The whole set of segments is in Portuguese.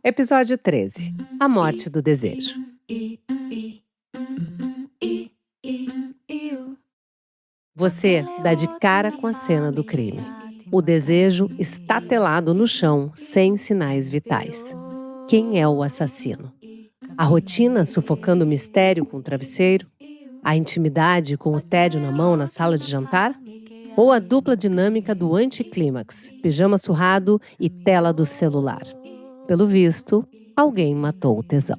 Episódio 13. A morte do desejo. Você dá de cara com a cena do crime. O desejo estatelado no chão, sem sinais vitais. Quem é o assassino? A rotina sufocando o mistério com o travesseiro? A intimidade com o tédio na mão na sala de jantar? Ou a dupla dinâmica do anticlímax, pijama surrado e tela do celular? Pelo visto, alguém matou o tesão.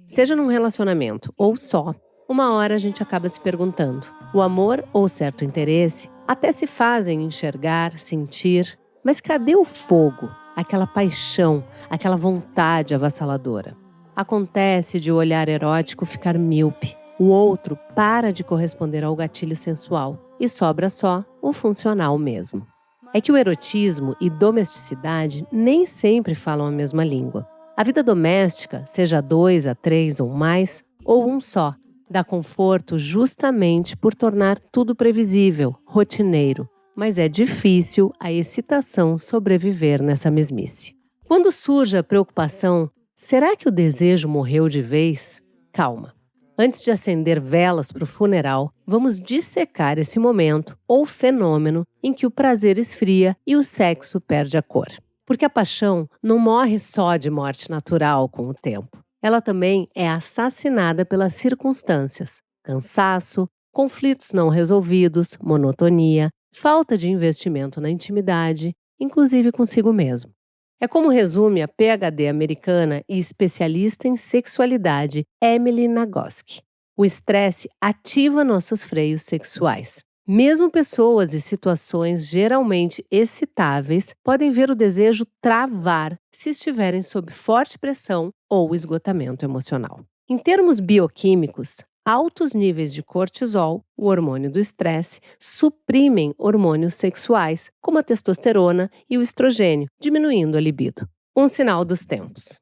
Seja num relacionamento ou só, uma hora a gente acaba se perguntando: o amor ou certo interesse até se fazem enxergar, sentir, mas cadê o fogo, aquela paixão, aquela vontade avassaladora? Acontece de o olhar erótico ficar míope, o outro para de corresponder ao gatilho sensual e sobra só o funcional mesmo. É que o erotismo e domesticidade nem sempre falam a mesma língua. A vida doméstica, seja 2 a 3 ou mais, ou um só, dá conforto justamente por tornar tudo previsível, rotineiro. Mas é difícil a excitação sobreviver nessa mesmice. Quando surge a preocupação, será que o desejo morreu de vez? Calma. Antes de acender velas para o funeral, vamos dissecar esse momento ou fenômeno em que o prazer esfria e o sexo perde a cor. Porque a paixão não morre só de morte natural com o tempo. Ela também é assassinada pelas circunstâncias, cansaço, conflitos não resolvidos, monotonia, falta de investimento na intimidade, inclusive consigo mesmo. É como resume a PhD americana e especialista em sexualidade Emily Nagoski. O estresse ativa nossos freios sexuais. Mesmo pessoas e situações geralmente excitáveis podem ver o desejo travar se estiverem sob forte pressão ou esgotamento emocional. Em termos bioquímicos, altos níveis de cortisol, o hormônio do estresse, suprimem hormônios sexuais, como a testosterona e o estrogênio, diminuindo a libido. Um sinal dos tempos.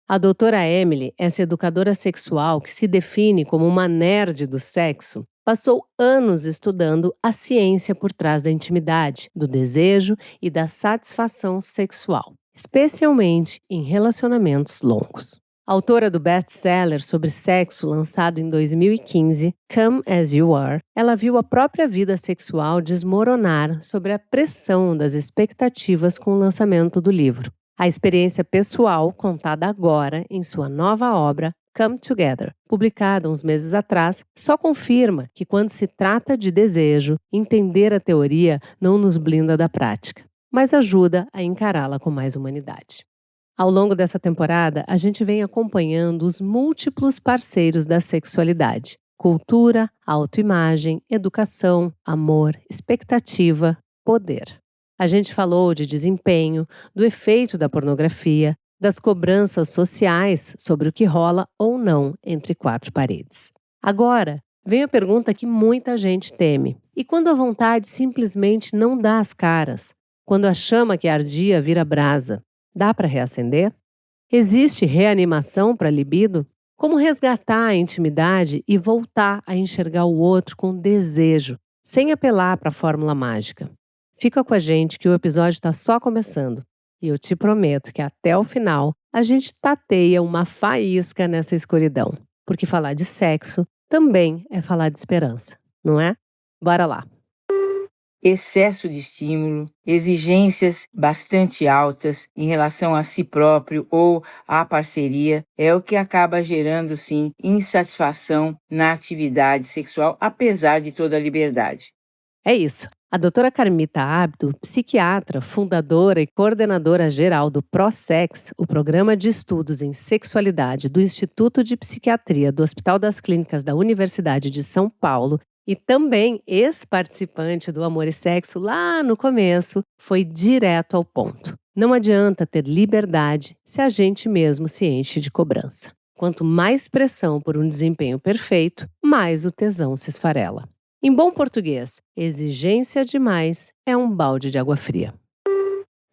A doutora Emily, essa educadora sexual que se define como uma nerd do sexo, passou anos estudando a ciência por trás da intimidade, do desejo e da satisfação sexual, especialmente em relacionamentos longos. Autora do best-seller sobre sexo lançado em 2015, Come As You Are, ela viu a própria vida sexual desmoronar sob a pressão das expectativas com o lançamento do livro. A experiência pessoal, contada agora em sua nova obra, Come Together, publicada uns meses atrás, só confirma que quando se trata de desejo, entender a teoria não nos blinda da prática, mas ajuda a encará-la com mais humanidade. Ao longo dessa temporada, a gente vem acompanhando os múltiplos parceiros da sexualidade: cultura, autoimagem, educação, amor, expectativa, poder. A gente falou de desempenho, do efeito da pornografia, das cobranças sociais sobre o que rola ou não entre quatro paredes. Agora, vem a pergunta que muita gente teme. E quando a vontade simplesmente não dá as caras? Quando a chama que ardia vira brasa? Dá para reacender? Existe reanimação para a libido? Como resgatar a intimidade e voltar a enxergar o outro com desejo, sem apelar para a fórmula mágica? Fica com a gente que o episódio está só começando. E eu te prometo que até o final a gente tateia uma faísca nessa escuridão. Porque falar de sexo também é falar de esperança, não é? Bora lá! Excesso de estímulo, exigências bastante altas em relação a si próprio ou à parceria é o que acaba gerando, sim, insatisfação na atividade sexual, apesar de toda a liberdade. É isso. A doutora Carmita Abdo, psiquiatra, fundadora e coordenadora geral do ProSex, o Programa de Estudos em Sexualidade do Instituto de Psiquiatria do Hospital das Clínicas da Universidade de São Paulo, e também ex-participante do Amor e Sexo lá no começo, foi direto ao ponto. Não adianta ter liberdade se a gente mesmo se enche de cobrança. Quanto mais pressão por um desempenho perfeito, mais o tesão se esfarela. Em bom português, exigência demais é um balde de água fria.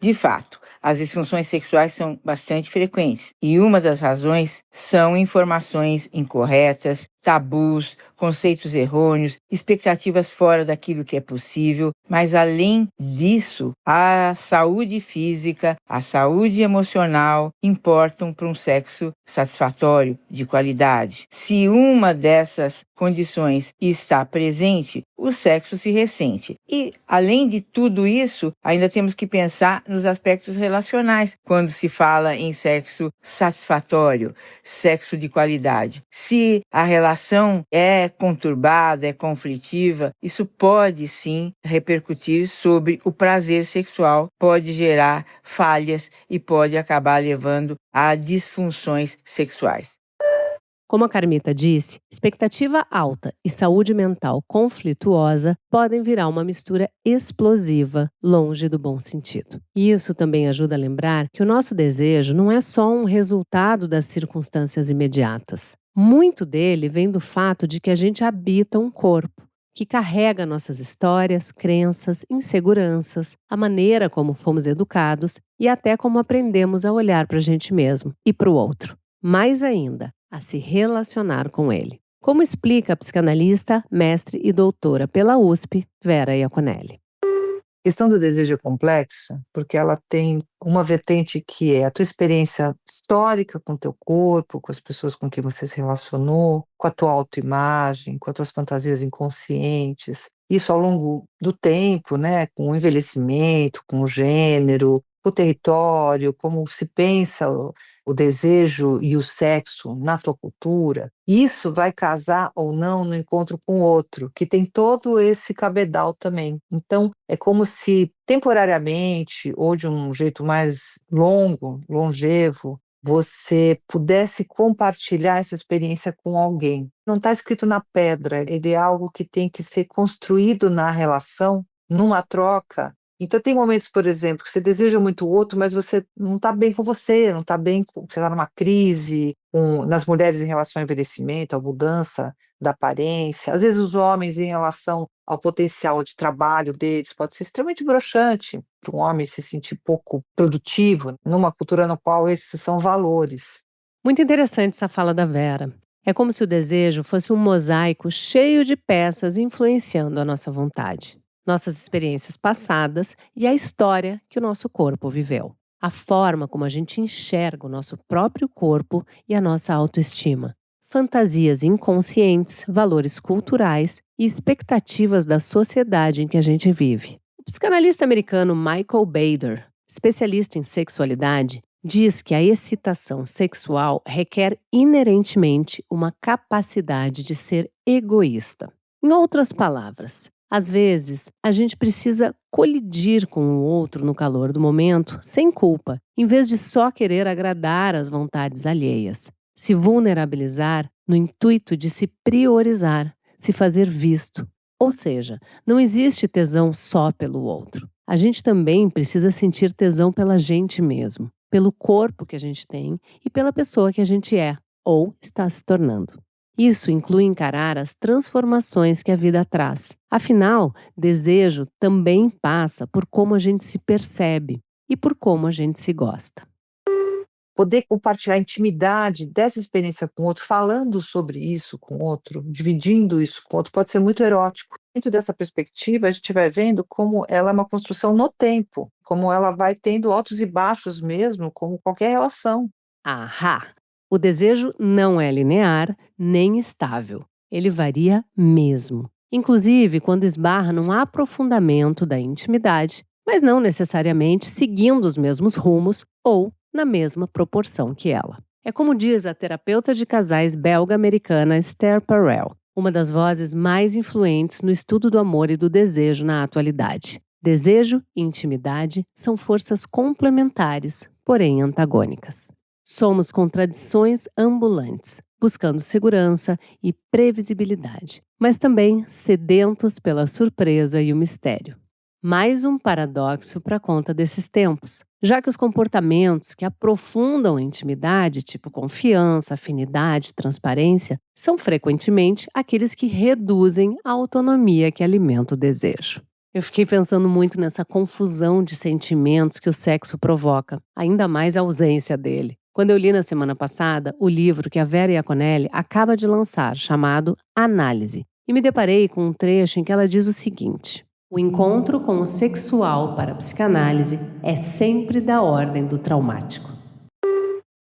De fato, as disfunções sexuais são bastante frequentes. E uma das razões são informações incorretas, tabus, conceitos errôneos, expectativas fora daquilo que é possível, mas além disso, a saúde física, a saúde emocional importam para um sexo satisfatório, de qualidade. Se uma dessas condições está presente, o sexo se ressente. E, além de tudo isso, ainda temos que pensar nos aspectos relacionais quando se fala em sexo satisfatório, sexo de qualidade. Se a relação é conturbada, é conflitiva, isso pode sim repercutir sobre o prazer sexual, pode gerar falhas e pode acabar levando a disfunções sexuais. Como a Carmita disse, expectativa alta e saúde mental conflituosa podem virar uma mistura explosiva, longe do bom sentido. E isso também ajuda a lembrar que o nosso desejo não é só um resultado das circunstâncias imediatas. Muito dele vem do fato de que a gente habita um corpo que carrega nossas histórias, crenças, inseguranças, a maneira como fomos educados e até como aprendemos a olhar para a gente mesmo e para o outro. Mais ainda, a se relacionar com ele. Como explica a psicanalista, mestre e doutora pela USP, Vera Iaconelli. A questão do desejo é complexa porque ela tem uma vertente que é a tua experiência histórica com o teu corpo, com as pessoas com quem você se relacionou, com a tua autoimagem, com as tuas fantasias inconscientes. Isso ao longo do tempo, né, com o envelhecimento, com o gênero, o território, como se pensa o desejo e o sexo na tua cultura, isso vai casar ou não no encontro com o outro, que tem todo esse cabedal também. Então, é como se temporariamente ou de um jeito mais longo, longevo, você pudesse compartilhar essa experiência com alguém. Não está escrito na pedra, ele é algo que tem que ser construído na relação, numa troca. Então tem momentos, por exemplo, que você deseja muito o outro, mas você não está bem com você, não está bem, você está numa crise, nas mulheres em relação ao envelhecimento, à mudança da aparência. Às vezes os homens em relação ao potencial de trabalho deles pode ser extremamente broxante para um homem se sentir pouco produtivo, numa cultura na qual esses são valores. Muito interessante essa fala da Vera. É como se o desejo fosse um mosaico cheio de peças influenciando a nossa vontade, nossas experiências passadas e a história que o nosso corpo viveu. A forma como a gente enxerga o nosso próprio corpo e a nossa autoestima. Fantasias inconscientes, valores culturais e expectativas da sociedade em que a gente vive. O psicanalista americano Michael Bader, especialista em sexualidade, diz que a excitação sexual requer inerentemente uma capacidade de ser egoísta. Em outras palavras, às vezes, a gente precisa colidir com o outro no calor do momento, sem culpa, em vez de só querer agradar às vontades alheias. Se vulnerabilizar no intuito de se priorizar, se fazer visto. Ou seja, não existe tesão só pelo outro. A gente também precisa sentir tesão pela gente mesmo, pelo corpo que a gente tem e pela pessoa que a gente é, ou está se tornando. Isso inclui encarar as transformações que a vida traz. Afinal, desejo também passa por como a gente se percebe e por como a gente se gosta. Poder compartilhar a intimidade dessa experiência com o outro, falando sobre isso com o outro, dividindo isso com o outro, pode ser muito erótico. Dentro dessa perspectiva, a gente vai vendo como ela é uma construção no tempo, como ela vai tendo altos e baixos mesmo, como qualquer relação. Ahá! O desejo não é linear nem estável. Ele varia mesmo. Inclusive quando esbarra num aprofundamento da intimidade, mas não necessariamente seguindo os mesmos rumos ou na mesma proporção que ela. É como diz a terapeuta de casais belga-americana Esther Perel, uma das vozes mais influentes no estudo do amor e do desejo na atualidade. Desejo e intimidade são forças complementares, porém antagônicas. Somos contradições ambulantes, buscando segurança e previsibilidade, mas também sedentos pela surpresa e o mistério. Mais um paradoxo para conta desses tempos, já que os comportamentos que aprofundam a intimidade, tipo confiança, afinidade, transparência, são frequentemente aqueles que reduzem a autonomia que alimenta o desejo. Eu fiquei pensando muito nessa confusão de sentimentos que o sexo provoca, ainda mais a ausência dele. Quando eu li na semana passada o livro que a Vera Iaconelli acaba de lançar, chamado Análise, e me deparei com um trecho em que ela diz o seguinte: o encontro com o sexual para a psicanálise é sempre da ordem do traumático.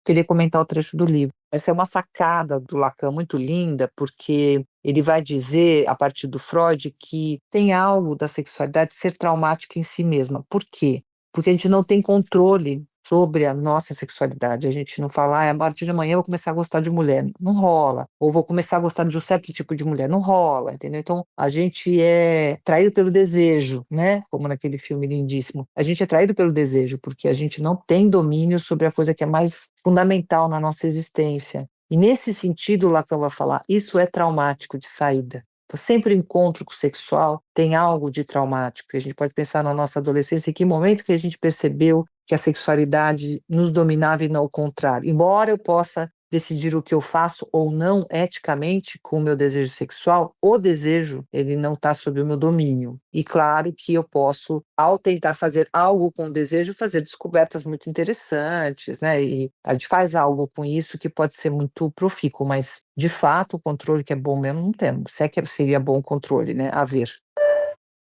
Queria comentar o trecho do livro. Essa é uma sacada do Lacan muito linda, porque ele vai dizer, a partir do Freud, que tem algo da sexualidade ser traumática em si mesma. Por quê? Porque a gente não tem controle sobre a nossa sexualidade. A gente não fala, a partir de amanhã eu vou começar a gostar de mulher. Não rola. Ou vou começar a gostar de um certo tipo de mulher. Não rola, entendeu? Então, a gente é traído pelo desejo, né? Como naquele filme lindíssimo. A gente é traído pelo desejo, porque a gente não tem domínio sobre a coisa que é mais fundamental na nossa existência. E nesse sentido, Lacan vai falar, isso é traumático de saída. Então, sempre o encontro com o sexual tem algo de traumático. A gente pode pensar na nossa adolescência, em que momento que a gente percebeu que a sexualidade nos dominava e não o contrário. Embora eu possa decidir o que eu faço ou não eticamente com o meu desejo sexual, o desejo, ele não está sob o meu domínio. E claro que eu posso, ao tentar fazer algo com o desejo, fazer descobertas muito interessantes, né? E a gente faz algo com isso que pode ser muito profícuo, mas de fato o controle que é bom mesmo não temos. Se é que seria bom o controle, né? A ver.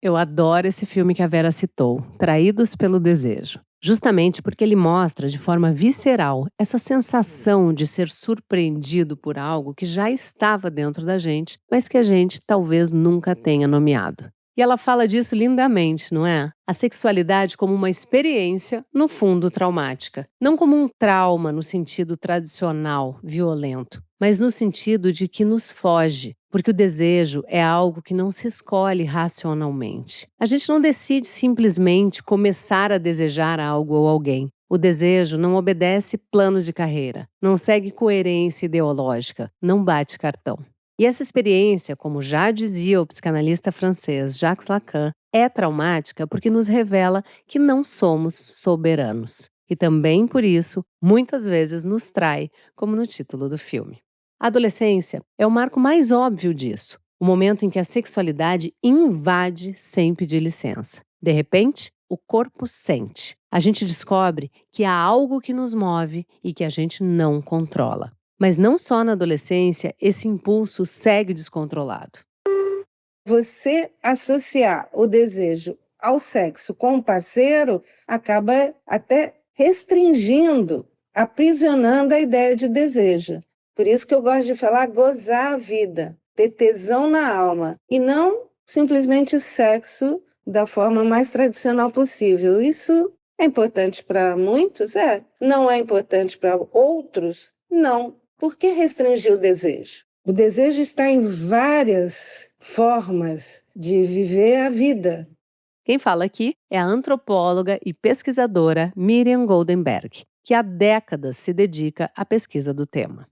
Eu adoro esse filme que a Vera citou, Traídos pelo Desejo. Justamente porque ele mostra de forma visceral essa sensação de ser surpreendido por algo que já estava dentro da gente, mas que a gente talvez nunca tenha nomeado. E ela fala disso lindamente, não é? A sexualidade como uma experiência, no fundo, traumática. Não como um trauma no sentido tradicional, violento, mas no sentido de que nos foge, porque o desejo é algo que não se escolhe racionalmente. A gente não decide simplesmente começar a desejar algo ou alguém. O desejo não obedece planos de carreira, não segue coerência ideológica, não bate cartão. E essa experiência, como já dizia o psicanalista francês Jacques Lacan, é traumática porque nos revela que não somos soberanos. E também por isso, muitas vezes nos trai, como no título do filme. A adolescência é o marco mais óbvio disso, o momento em que a sexualidade invade sem pedir licença. De repente, o corpo sente. A gente descobre que há algo que nos move e que a gente não controla. Mas não só na adolescência, esse impulso segue descontrolado. Você associar o desejo ao sexo com o parceiro acaba até restringindo, aprisionando a ideia de desejo. Por isso que eu gosto de falar gozar a vida, ter tesão na alma, e não simplesmente sexo da forma mais tradicional possível. Isso é importante para muitos? É. Não é importante para outros? Não. Por que restringir o desejo? O desejo está em várias formas de viver a vida. Quem fala aqui é a antropóloga e pesquisadora Miriam Goldenberg, que há décadas se dedica à pesquisa do tema.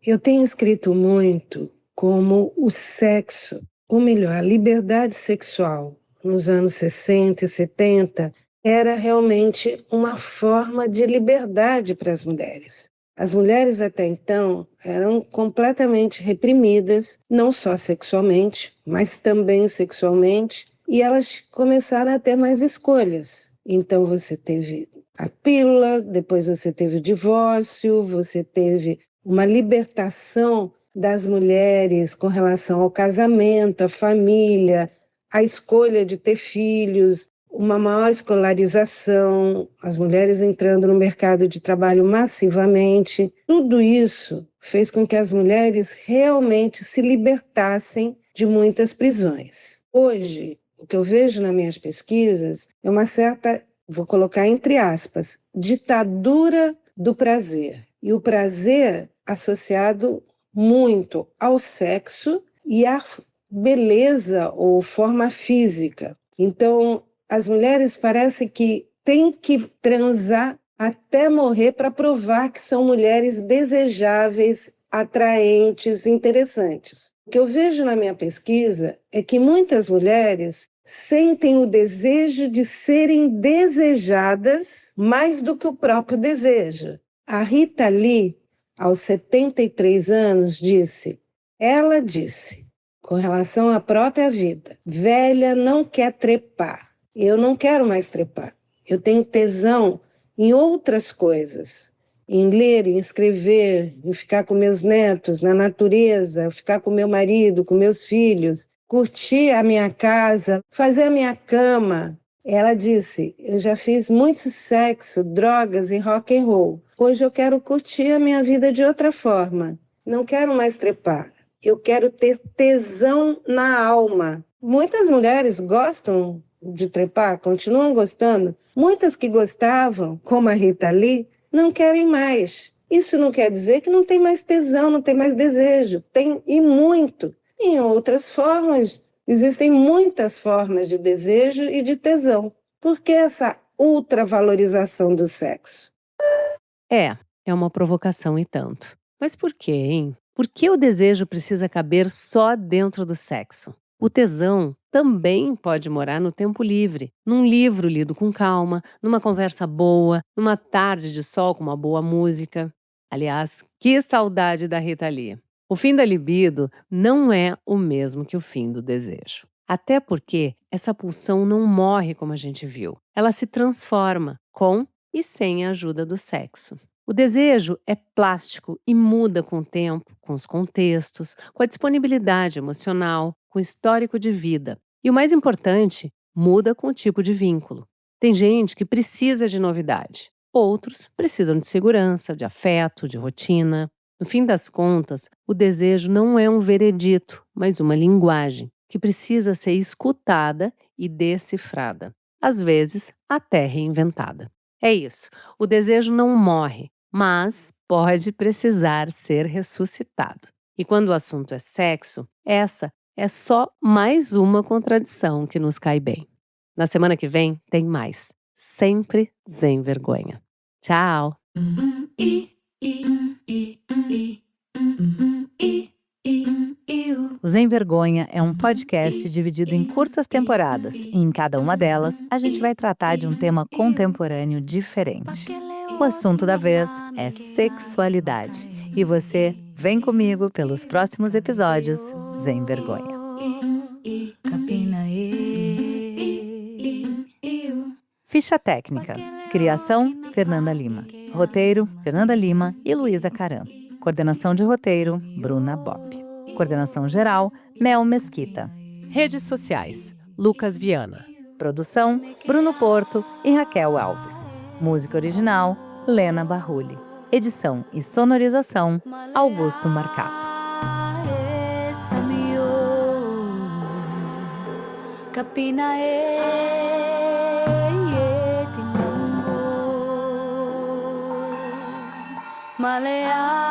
Eu tenho escrito muito como o sexo, ou melhor, a liberdade sexual, nos anos 60 e 70, era realmente uma forma de liberdade para as mulheres. As mulheres até então eram completamente reprimidas, não só sexualmente, mas também sexualmente, e elas começaram a ter mais escolhas. Então você teve a pílula, depois você teve o divórcio, você teve uma libertação das mulheres com relação ao casamento, à família, a escolha de ter filhos, uma maior escolarização, as mulheres entrando no mercado de trabalho massivamente. Tudo isso fez com que as mulheres realmente se libertassem de muitas prisões. Hoje, o que eu vejo nas minhas pesquisas é uma certa, vou colocar entre aspas, ditadura do prazer. E o prazer associado muito ao sexo e à beleza ou forma física. Então, as mulheres parecem que têm que transar até morrer para provar que são mulheres desejáveis, atraentes, interessantes. O que eu vejo na minha pesquisa é que muitas mulheres sentem o desejo de serem desejadas mais do que o próprio desejo. A Rita Lee, aos 73 anos, ela disse: com relação à própria vida. Velha não quer trepar. Eu não quero mais trepar. Eu tenho tesão em outras coisas. Em ler, em escrever, em ficar com meus netos, na natureza, ficar com meu marido, com meus filhos, curtir a minha casa, fazer a minha cama. Ela disse, eu já fiz muito sexo, drogas e rock and roll. Hoje eu quero curtir a minha vida de outra forma. Não quero mais trepar. Eu quero ter tesão na alma. Muitas mulheres gostam de trepar, continuam gostando. Muitas que gostavam, como a Rita Lee, não querem mais. Isso não quer dizer que não tem mais tesão, não tem mais desejo. Tem e muito. Em outras formas, existem muitas formas de desejo e de tesão. Por que essa ultravalorização do sexo? É uma provocação e tanto. Mas por quê, hein? Por que o desejo precisa caber só dentro do sexo? O tesão também pode morar no tempo livre, num livro lido com calma, numa conversa boa, numa tarde de sol com uma boa música. Aliás, que saudade da Rita Lee. O fim da libido não é o mesmo que o fim do desejo. Até porque essa pulsão não morre como a gente viu. Ela se transforma com e sem a ajuda do sexo. O desejo é plástico e muda com o tempo, com os contextos, com a disponibilidade emocional, com o histórico de vida. E o mais importante, muda com o tipo de vínculo. Tem gente que precisa de novidade. Outros precisam de segurança, de afeto, de rotina. No fim das contas, o desejo não é um veredito, mas uma linguagem que precisa ser escutada e decifrada. Às vezes, até reinventada. É isso. O desejo não morre, mas pode precisar ser ressuscitado. E quando o assunto é sexo, essa é só mais uma contradição que nos cai bem. Na semana que vem tem mais. Sempre sem vergonha. Tchau! O Sem Vergonha é um podcast dividido em curtas temporadas e em cada uma delas a gente vai tratar de um tema contemporâneo diferente. O assunto da vez é sexualidade e você vem comigo pelos próximos episódios Sem Vergonha. Ficha técnica. Criação, Fernanda Lima. Roteiro, Fernanda Lima e Luísa Caram. Coordenação de roteiro, Bruna Bopp. Coordenação geral, Mel Mesquita. Redes sociais: Lucas Viana. Produção, Bruno Porto e Raquel Alves. Música original, Lena Barrulli. Edição e sonorização, Augusto Marcato. Malea